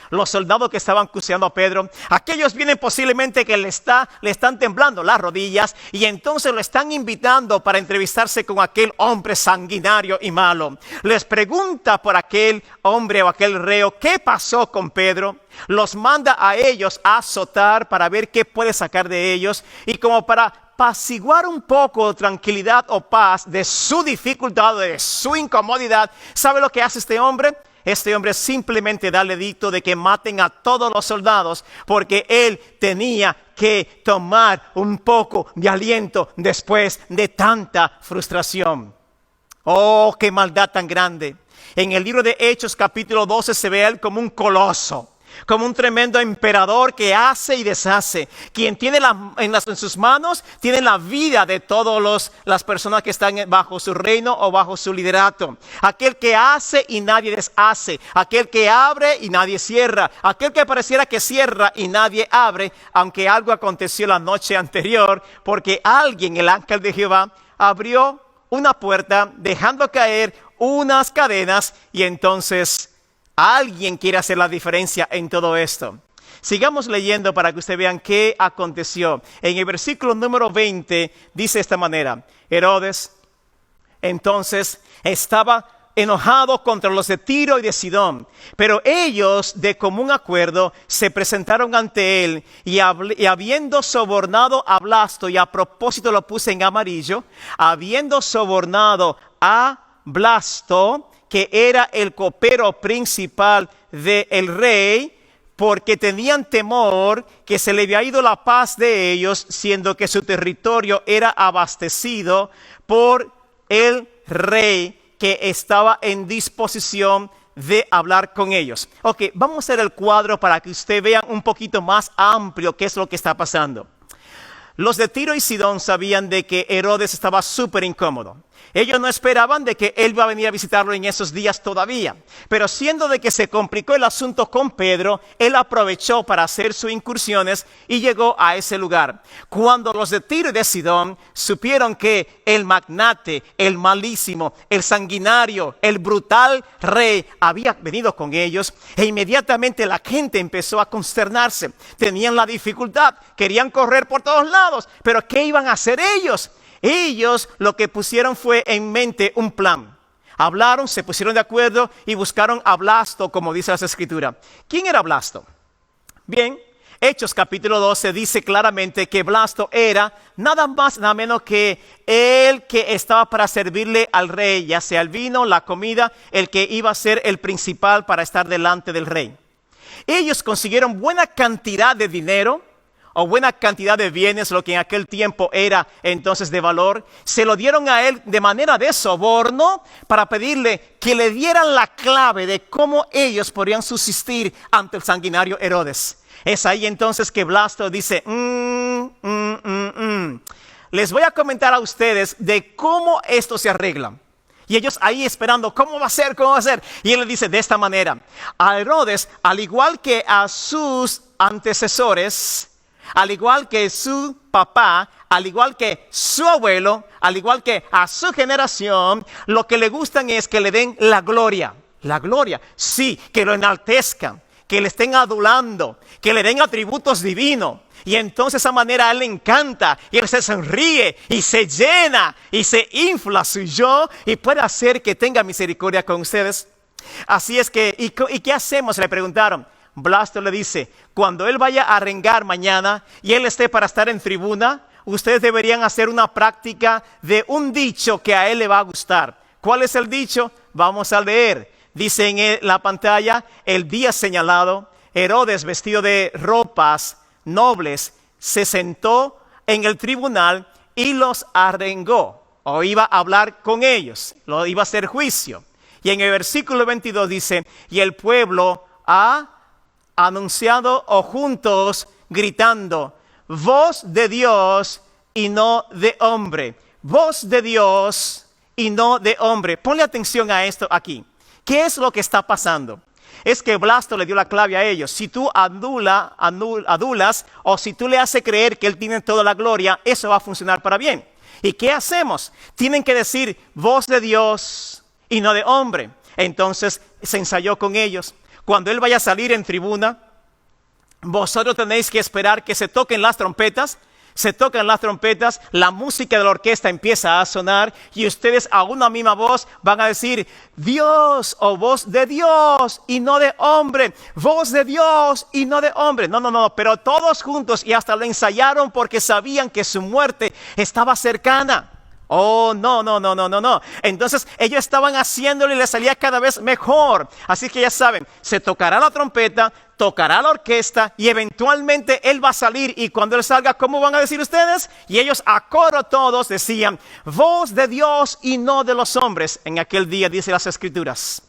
que estaban custodiando a Pedro. Aquellos vienen posiblemente que le están temblando las rodillas, y entonces lo están invitando para entrevistarse con aquel hombre sanguinario y malo. Les pregunta por aquel hombre o aquel reo qué pasó con Pedro. Los manda a ellos a azotar para ver qué puede sacar de ellos, y como para apaciguar un poco de tranquilidad o paz de su dificultad, de su incomodidad, ¿sabe lo que hace este hombre? Este hombre simplemente da el edicto de que maten a todos los soldados, porque él tenía que tomar un poco de aliento después de tanta frustración. ¡Oh, qué maldad tan grande! En el libro de Hechos capítulo 12 se ve a él como un coloso, como un tremendo emperador que hace y deshace. Quien tiene en sus manos, tiene la vida de todas las personas que están bajo su reino o bajo su liderato. Aquel que hace y nadie deshace. Aquel que abre y nadie cierra. Aquel que pareciera que cierra y nadie abre. Aunque algo aconteció la noche anterior, porque alguien, el ángel de Jehová, abrió una puerta dejando caer unas cadenas, y entonces alguien quiere hacer la diferencia en todo esto. Sigamos leyendo para que ustedes vean qué aconteció. En el versículo número 20 dice de esta manera: Herodes entonces estaba enojado contra los de Tiro y de Sidón, pero ellos de común acuerdo se presentaron ante él, y habiendo sobornado a Blasto, y a propósito lo puse en amarillo, habiendo sobornado a Blasto, que era el copero principal del rey, porque tenían temor que se le había ido la paz de ellos, siendo que su territorio era abastecido por el rey, que estaba en disposición de hablar con ellos. Ok, vamos a hacer el cuadro para que ustedes vean un poquito más amplio qué es lo que está pasando. Los de Tiro y Sidón sabían de que Herodes estaba súper incómodo. Ellos no esperaban de que él iba a venir a visitarlo en esos días todavía. Pero siendo de que se complicó el asunto con Pedro, él aprovechó para hacer sus incursiones y llegó a ese lugar. Cuando los de Tiro y de Sidón supieron que el magnate, el malísimo, el sanguinario, el brutal rey había venido con ellos, e inmediatamente la gente empezó a consternarse. Tenían la dificultad, querían correr por todos lados, pero ¿qué iban a hacer ellos? Ellos lo que pusieron fue en mente un plan. Hablaron, se pusieron de acuerdo y buscaron a Blasto, como dice la Escritura. ¿Quién era Blasto? Bien, Hechos capítulo 12 dice claramente que Blasto era nada más, nada menos que el que estaba para servirle al rey, ya sea el vino, la comida, el que iba a ser el principal para estar delante del rey. Ellos consiguieron buena cantidad de dinero, o buena cantidad de bienes, lo que en aquel tiempo era entonces de valor. Se lo dieron a él de manera de soborno, para pedirle que le dieran la clave de cómo ellos podrían subsistir ante el sanguinario Herodes. Es ahí entonces que Blasto dice, les voy a comentar a ustedes de cómo esto se arregla. Y ellos ahí esperando, ¿cómo va a ser? ¿Cómo va a ser? Y él le dice de esta manera: a Herodes, al igual que a sus antecesores, al igual que su papá, al igual que su abuelo, al igual que a su generación, lo que le gustan es que le den la gloria. La gloria, sí, que lo enaltezcan, que le estén adulando, que le den atributos divinos. Y entonces de esa manera a él le encanta, y él se sonríe, y se llena, y se infla su yo, y puede hacer que tenga misericordia con ustedes. Así es que, ¿y qué hacemos? Le preguntaron. Blasto le dice, cuando él vaya a arengar mañana, y él esté para estar en tribuna, ustedes deberían hacer una práctica de un dicho que a él le va a gustar. ¿Cuál es el dicho? Vamos a leer. Dice en la pantalla, el día señalado, Herodes, vestido de ropas nobles, se sentó en el tribunal y los arengó, o iba a hablar con ellos, lo iba a hacer juicio. Y en el versículo 22 dice, y el pueblo ha anunciado o juntos gritando, voz de Dios y no de hombre, voz de Dios y no de hombre. Ponle atención a esto aquí. ¿Qué es lo que está pasando? Es que Blasto le dio la clave a ellos. Si tú adulas o si tú le haces creer que él tiene toda la gloria, eso va a funcionar para bien. ¿Y qué hacemos? Tienen que decir voz de Dios y no de hombre. Entonces se ensayó con ellos. Cuando él vaya a salir en tribuna, vosotros tenéis que esperar que se toquen las trompetas. Se tocan las trompetas, la música de la orquesta empieza a sonar y ustedes a una misma voz van a decir Dios o voz de Dios y no de hombre, voz de Dios y no de hombre. No, pero todos juntos y hasta lo ensayaron porque sabían que su muerte estaba cercana. Oh, no. Entonces ellos estaban haciéndolo y les salía cada vez mejor. Así que ya saben, se tocará la trompeta, tocará la orquesta y eventualmente él va a salir. Y cuando él salga, ¿cómo van a decir ustedes? Y ellos a coro todos decían, voz de Dios y no de los hombres. En aquel día dice las Escrituras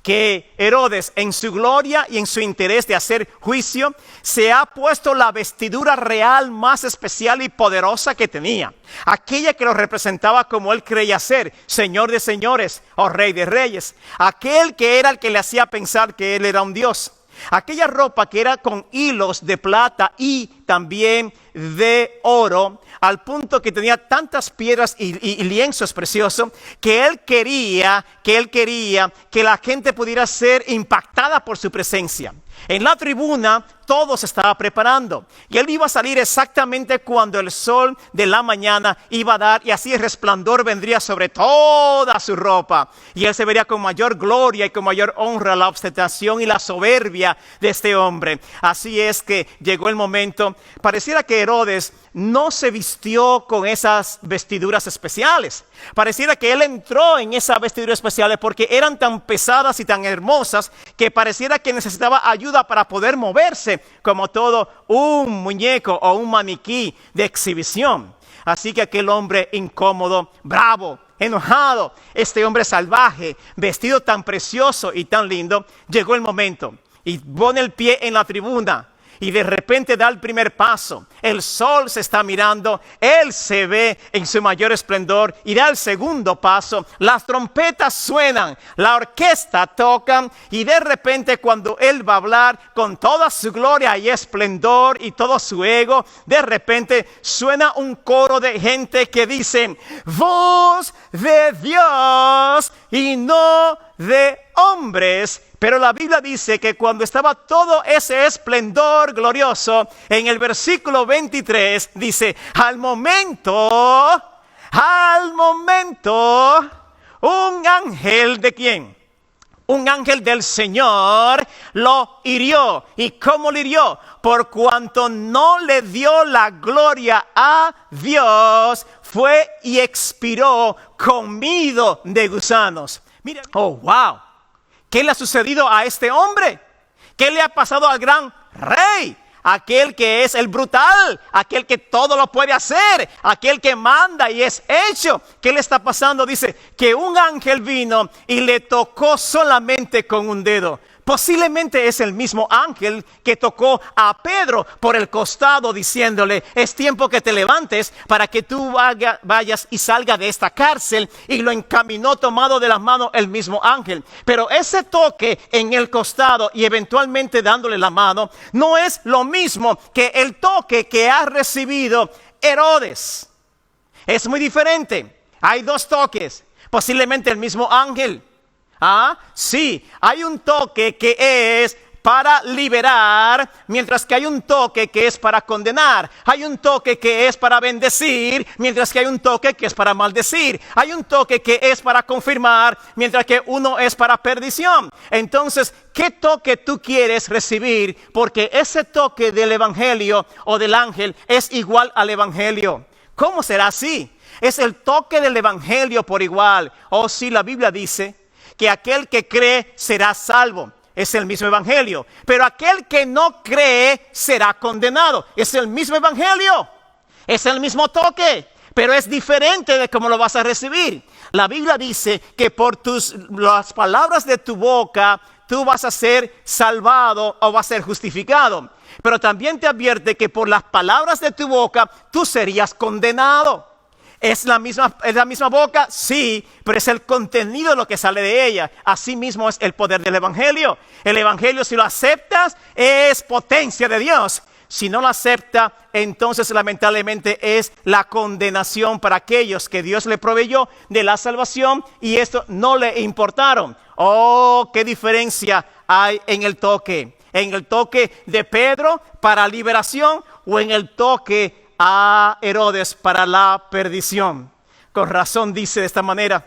que Herodes en su gloria y en su interés de hacer juicio se ha puesto la vestidura real más especial y poderosa que tenía, aquella que lo representaba como él creía ser, Señor de señores o Rey de reyes, aquel que era el que le hacía pensar que él era un Dios, aquella ropa que era con hilos de plata y también de oro, al punto que tenía tantas piedras y lienzos preciosos que él quería que la gente pudiera ser impactada por su presencia. En la tribuna todo se estaba preparando y él iba a salir exactamente cuando el sol de la mañana iba a dar y así el resplandor vendría sobre toda su ropa y él se vería con mayor gloria y con mayor honra la ostentación y la soberbia de este hombre. Así es que llegó el momento. Pareciera que Herodes no se vistió con esas vestiduras especiales. Pareciera que él entró en esas vestiduras especiales porque eran tan pesadas y tan hermosas que pareciera que necesitaba ayuda para poder moverse como todo un muñeco o un maniquí de exhibición. Así que aquel hombre incómodo, bravo, enojado, este hombre salvaje, vestido tan precioso y tan lindo, llegó el momento y pone el pie en la tribuna. Y de repente da el primer paso, el sol se está mirando, él se ve en su mayor esplendor y da el segundo paso, las trompetas suenan, la orquesta toca y de repente cuando él va a hablar con toda su gloria y esplendor y todo su ego, de repente suena un coro de gente que dice, voz de Dios y no de hombres. Pero la Biblia dice que cuando estaba todo ese esplendor glorioso, en el versículo 23 dice, al momento, un ángel ¿de quién? Un ángel del Señor lo hirió. ¿Y cómo lo hirió? Por cuanto no le dio la gloria a Dios, fue y expiró comido de gusanos. Mira, oh, wow. ¿Qué le ha sucedido a este hombre? ¿Qué le ha pasado al gran rey? Aquel que es el brutal, aquel que todo lo puede hacer, aquel que manda y es hecho. ¿Qué le está pasando? Dice que un ángel vino y le tocó solamente con un dedo. Posiblemente es el mismo ángel que tocó a Pedro por el costado diciéndole, es tiempo que te levantes para que tú vayas y salga de esta cárcel, y lo encaminó tomado de las manos el mismo ángel. Pero ese toque en el costado y eventualmente dándole la mano no es lo mismo que el toque que ha recibido Herodes. Es muy diferente. Hay dos toques, posiblemente el mismo ángel. Sí, hay un toque que es para liberar, mientras que hay un toque que es para condenar. Hay un toque que es para bendecir, mientras que hay un toque que es para maldecir. Hay un toque que es para confirmar, mientras que uno es para perdición. Entonces, ¿qué toque tú quieres recibir? Porque ese toque del evangelio o del ángel es igual al evangelio. ¿Cómo será así? Es el toque del evangelio por igual. Oh, sí, la Biblia dice que aquel que cree será salvo. Es el mismo evangelio. Pero aquel que no cree será condenado. Es el mismo evangelio. Es el mismo toque. Pero es diferente de cómo lo vas a recibir. La Biblia dice que por las palabras de tu boca tú vas a ser salvado o vas a ser justificado. Pero también te advierte que por las palabras de tu boca tú serías condenado. ¿Es la misma boca? Sí, pero es el contenido lo que sale de ella. Así mismo es el poder del evangelio. El evangelio, si lo aceptas, es potencia de Dios. Si no lo acepta, entonces lamentablemente es la condenación para aquellos que Dios le proveyó de la salvación y esto no le importaron. Oh, qué diferencia hay en el toque. En el toque de Pedro para liberación o en el toque a Herodes para la perdición. Con razón dice de esta manera.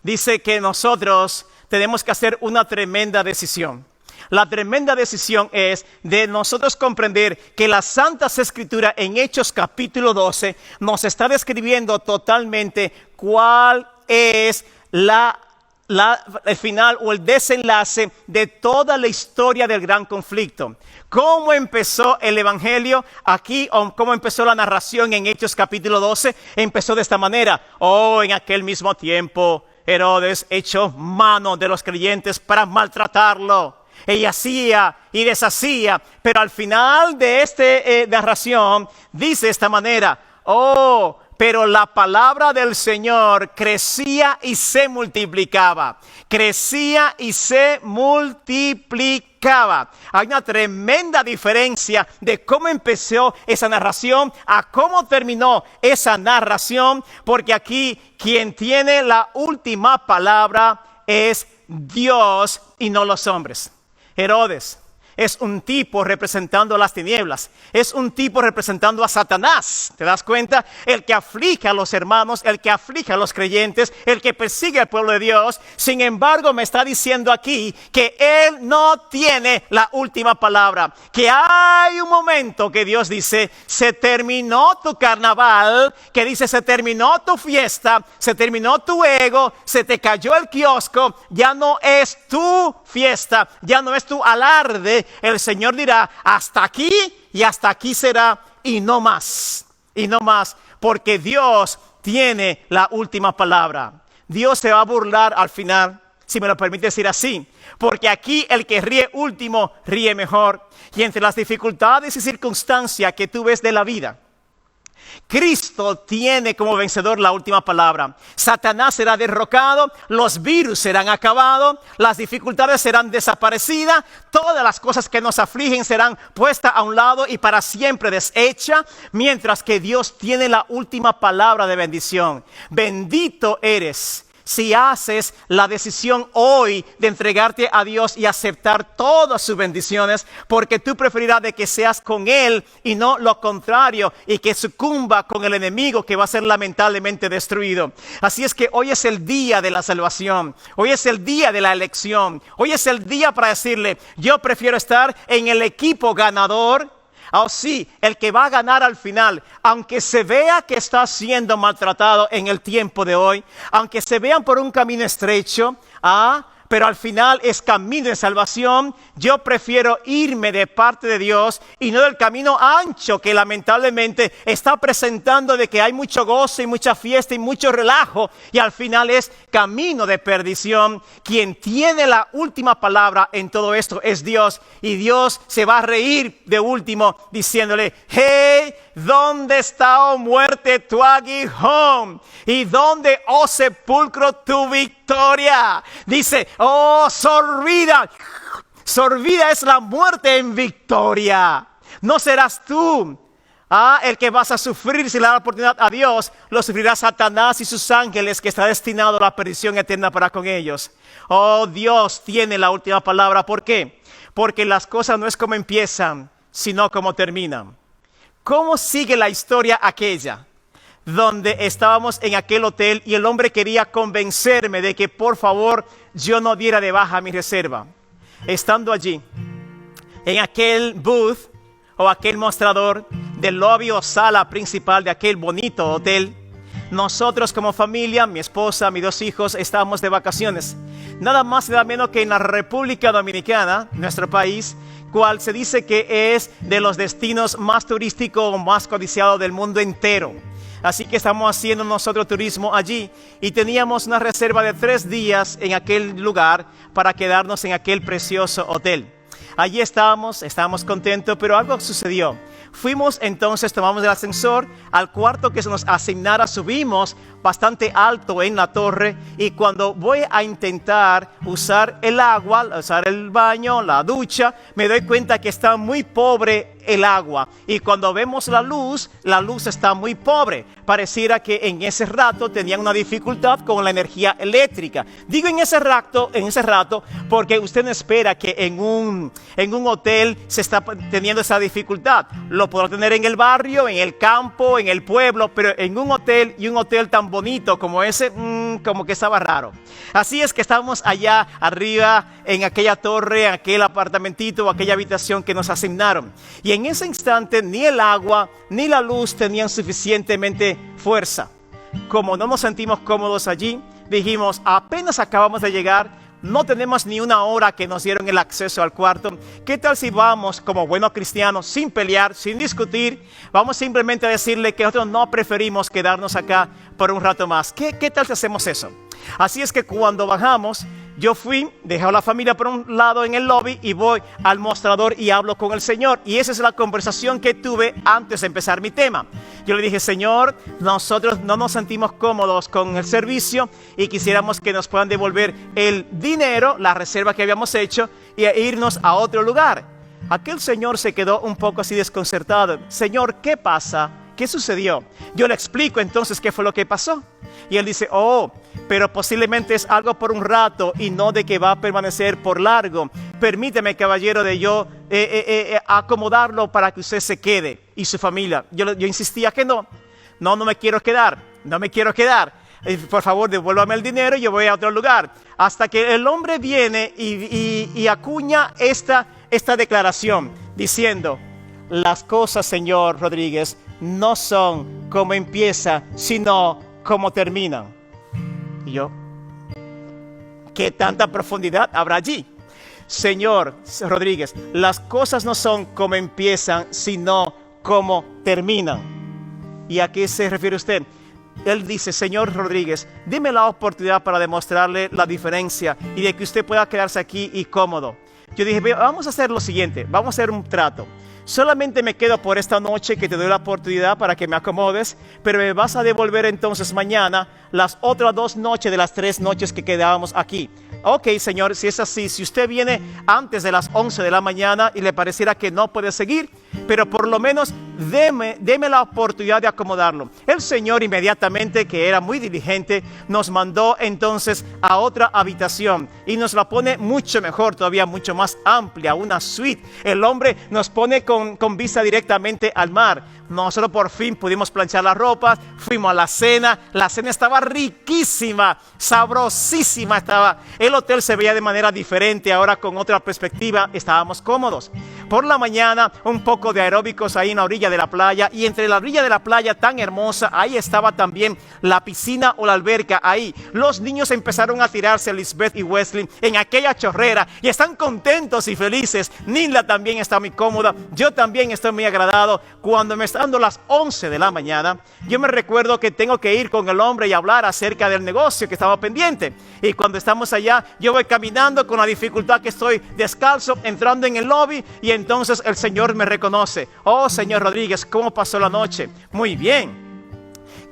Dice que nosotros tenemos que hacer una tremenda decisión. La tremenda decisión es de nosotros comprender que la Santa Escritura en Hechos capítulo 12 nos está describiendo totalmente cuál es el final o el desenlace de toda la historia del gran conflicto. ¿Cómo empezó el evangelio aquí? O ¿cómo empezó la narración en Hechos capítulo 12? Empezó de esta manera. Oh, en aquel mismo tiempo Herodes echó mano de los creyentes para maltratarlo. Ella hacía y deshacía, pero al final de esta narración dice de esta manera. Oh, pero la palabra del Señor crecía y se multiplicaba. Crecía y se multiplicaba. Hay una tremenda diferencia de cómo empezó esa narración a cómo terminó esa narración. Porque aquí quien tiene la última palabra es Dios y no los hombres. Herodes es un tipo representando las tinieblas. Es un tipo representando a Satanás. ¿Te das cuenta? El que aflige a los hermanos, el que aflige a los creyentes, el que persigue al pueblo de Dios. Sin embargo, me está diciendo aquí que Él no tiene la última palabra. Que hay un momento que Dios dice, se terminó tu carnaval. Que dice, se terminó tu fiesta, se terminó tu ego, se te cayó el kiosco. Ya no es tu fiesta, ya no es tu alarde. El Señor dirá, hasta aquí y hasta aquí será y no más. Y no más, porque Dios tiene la última palabra. Dios se va a burlar al final, si me lo permite decir así. Porque aquí el que ríe último, ríe mejor. Y entre las dificultades y circunstancias que tú ves de la vida, Cristo tiene como vencedor la última palabra. Satanás será derrocado, los virus serán acabados, las dificultades serán desaparecidas, todas las cosas que nos afligen serán puestas a un lado y para siempre deshechas, mientras que Dios tiene la última palabra de bendición. Bendito eres si haces la decisión hoy de entregarte a Dios y aceptar todas sus bendiciones, porque tú preferirás de que seas con Él y no lo contrario, y que sucumba con el enemigo que va a ser lamentablemente destruido. Así es que hoy es el día de la salvación, hoy es el día de la elección, hoy es el día para decirle, yo prefiero estar en el equipo ganador. Oh sí, el que va a ganar al final, aunque se vea que está siendo maltratado en el tiempo de hoy, aunque se vean por un camino estrecho, pero al final es camino de salvación, yo prefiero irme de parte de Dios y no del camino ancho que lamentablemente está presentando de que hay mucho gozo y mucha fiesta y mucho relajo y al final es camino de perdición. Quien tiene la última palabra en todo esto es Dios y Dios se va a reír de último diciéndole: hey, ¿dónde está, oh muerte, tu aguijón? ¿Y dónde, oh sepulcro, tu victoria? Dice: oh, sorbida es la muerte en victoria. No serás tú el que vas a sufrir si le da la oportunidad a Dios. Lo sufrirá Satanás y sus ángeles, que está destinado a la perdición eterna para con ellos. Oh, Dios tiene la última palabra. ¿Por qué? Porque las cosas no es como empiezan, sino como terminan. ¿Cómo sigue la historia aquella? Donde estábamos en aquel hotel y el hombre quería convencerme de que por favor yo no diera de baja mi reserva. Estando allí, en aquel booth o aquel mostrador del lobby o sala principal de aquel bonito hotel, nosotros como familia, mi esposa, mis 2 hijos, estábamos de vacaciones. Nada más y nada menos que en la República Dominicana, nuestro país, cual se dice que es de los destinos más turísticos o más codiciados del mundo entero. Así que estamos haciendo nosotros turismo allí y teníamos una reserva de 3 días en aquel lugar para quedarnos en aquel precioso hotel. Allí estábamos contentos, pero algo sucedió. Fuimos entonces, tomamos el ascensor al cuarto que se nos asignara, subimos bastante alto en la torre y cuando voy a intentar usar el agua, usar el baño, la ducha, me doy cuenta que está muy pobre el agua y cuando vemos la luz está muy pobre. Pareciera que en ese rato tenían una dificultad con la energía eléctrica. Digo en ese rato porque usted no espera que en un hotel se está teniendo esa dificultad. Lo podrá tener en el barrio, en el campo, en el pueblo, pero en un hotel y un hotel tan bonito como ese, como que estaba raro. Así es que estábamos allá arriba en aquella torre, en aquel apartamentito o aquella habitación que nos asignaron. Y en ese instante ni el agua ni la luz tenían suficientemente fuerza. Como no nos sentimos cómodos allí, dijimos: apenas acabamos de llegar, no tenemos ni una hora que nos dieron el acceso al cuarto. ¿Qué tal si vamos como buenos cristianos, sin pelear, sin discutir? Vamos simplemente a decirle que nosotros no preferimos quedarnos acá por un rato más. ¿Qué tal si hacemos eso? Así es que cuando bajamos, yo dejé a la familia por un lado en el lobby y voy al mostrador y hablo con el Señor. Y esa es la conversación que tuve antes de empezar mi tema. Yo le dije: Señor, nosotros no nos sentimos cómodos con el servicio y quisiéramos que nos puedan devolver el dinero, la reserva que habíamos hecho, e irnos a otro lugar. Aquel señor se quedó un poco así desconcertado. Señor, ¿qué pasa? ¿Qué sucedió? Yo le explico entonces qué fue lo que pasó. Y él dice: oh, pero posiblemente es algo por un rato y no de que va a permanecer por largo. Permíteme, caballero, de yo acomodarlo para que usted se quede y su familia. Yo insistía que no me quiero quedar. Por favor, devuélvame el dinero y yo voy a otro lugar. Hasta que el hombre viene y acuña esta declaración diciendo: las cosas, señor Rodríguez, no son como empiezan, sino como terminan. Y yo: ¿qué tanta profundidad habrá allí? Señor Rodríguez, las cosas no son como empiezan, sino como terminan. ¿Y a qué se refiere usted? Él dice: señor Rodríguez, dime la oportunidad para demostrarle la diferencia y de que usted pueda quedarse aquí y cómodo. Yo dije: vamos a hacer lo siguiente, vamos a hacer un trato. Solamente me quedo por esta noche, que te doy la oportunidad para que me acomodes, pero me vas a devolver entonces mañana las otras 2 noches de las 3 noches que quedábamos aquí. Ok, señor, si es así, si usted viene antes de las 11 de la mañana y le pareciera que no puede seguir, pero por lo menos deme la oportunidad de acomodarlo. El señor inmediatamente, que era muy diligente, nos mandó entonces a otra habitación y nos la pone mucho mejor, todavía mucho más amplia, una suite. El hombre nos pone con vista directamente al mar. nosotros por fin pudimos planchar la ropa, fuimos a la cena estaba riquísima, sabrosísima estaba. El hotel se veía de manera diferente, ahora con otra perspectiva, estábamos cómodos. Por la mañana, un poco de aeróbicos ahí en la orilla de la playa, y entre la orilla de la playa tan hermosa, ahí estaba también la piscina o la alberca ahí. Los niños empezaron a tirarse, Lisbeth y Wesley, en aquella chorrera, y están contentos y felices. Nila también está muy cómoda, yo también estoy muy agradado. Cuando me están dando las 11 de la mañana, yo me recuerdo que tengo que ir con el hombre y hablar acerca del negocio que estaba pendiente. Y cuando estamos allá, yo voy caminando con la dificultad que estoy descalzo, entrando en el lobby, y entonces el Señor me reconoce. Oh, señor Rodríguez, ¿cómo pasó la noche? Muy bien.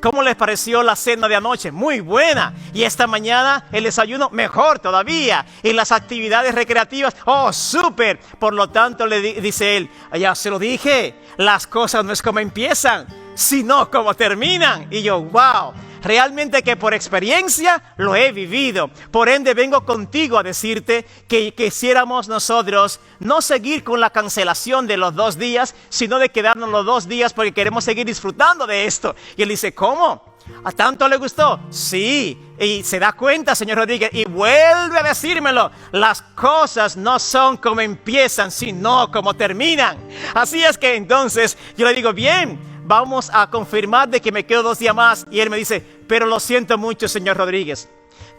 ¿Cómo les pareció la cena de anoche? Muy buena. Y esta mañana el desayuno mejor todavía. Y las actividades recreativas, oh, súper. Por lo tanto, dice él, ya se lo dije, las cosas no es como empiezan, sino como terminan. Y yo, wow. Realmente que por experiencia lo he vivido. Por ende vengo contigo a decirte que quisiéramos nosotros no seguir con la cancelación de los 2 días, sino de quedarnos los 2 días porque queremos seguir disfrutando de esto. Y él dice, ¿cómo? ¿A tanto le gustó? Sí. Y se da cuenta, señor Rodríguez, y vuelve a decírmelo. Las cosas no son como empiezan, sino como terminan. Así es que entonces yo le digo, bien, vamos a confirmar de que me quedo 2 días más. Y él me dice, pero lo siento mucho, señor Rodríguez.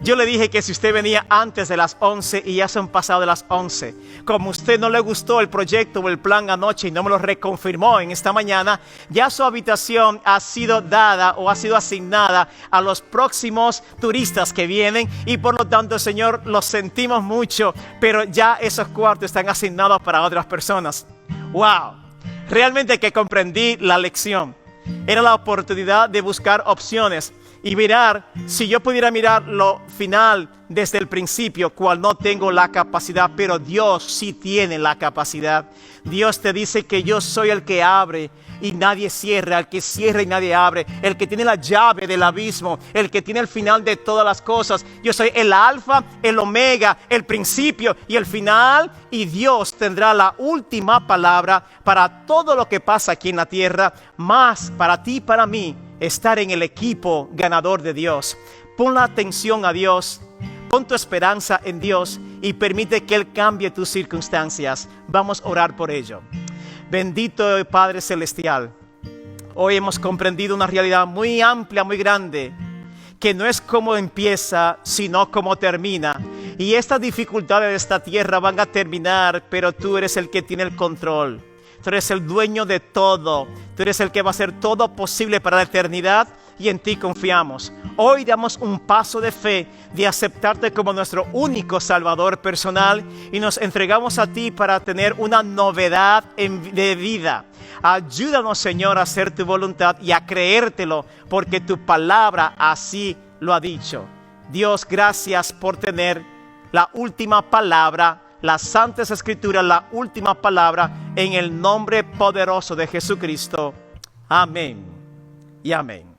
Yo le dije que si usted venía antes de las 11 y ya son pasado de las 11. Como a usted no le gustó el proyecto o el plan anoche y no me lo reconfirmó en esta mañana, ya su habitación ha sido dada o ha sido asignada a los próximos turistas que vienen. Y por lo tanto, señor, lo sentimos mucho, pero ya esos cuartos están asignados para otras personas. ¡Wow! Realmente que comprendí la lección. Era la oportunidad de buscar opciones y mirar, si yo pudiera mirar lo final desde el principio, cual no tengo la capacidad, pero Dios sí tiene la capacidad. Dios te dice que yo soy el que abre y nadie cierra, el que cierra y nadie abre, el que tiene la llave del abismo, el que tiene el final de todas las cosas. Yo soy el alfa, el omega, el principio y el final, y Dios tendrá la última palabra para todo lo que pasa aquí en la tierra, más para ti y para mí, estar en el equipo ganador de Dios. Pon la atención a Dios, pon tu esperanza en Dios y permite que Él cambie tus circunstancias. Vamos a orar por ello. Bendito Padre Celestial, hoy hemos comprendido una realidad muy amplia, muy grande, que no es como empieza, sino como termina. Y estas dificultades de esta tierra van a terminar, pero tú eres el que tiene el control. Tú eres el dueño de todo. Tú eres el que va a hacer todo posible para la eternidad y en ti confiamos. Hoy damos un paso de fe de aceptarte como nuestro único Salvador personal y nos entregamos a ti para tener una novedad de vida. Ayúdanos, Señor, a hacer tu voluntad y a creértelo, porque tu palabra así lo ha dicho. Dios, gracias por tener la última palabra, las Santas Escrituras, la última palabra, en el nombre poderoso de Jesucristo. Amén y amén.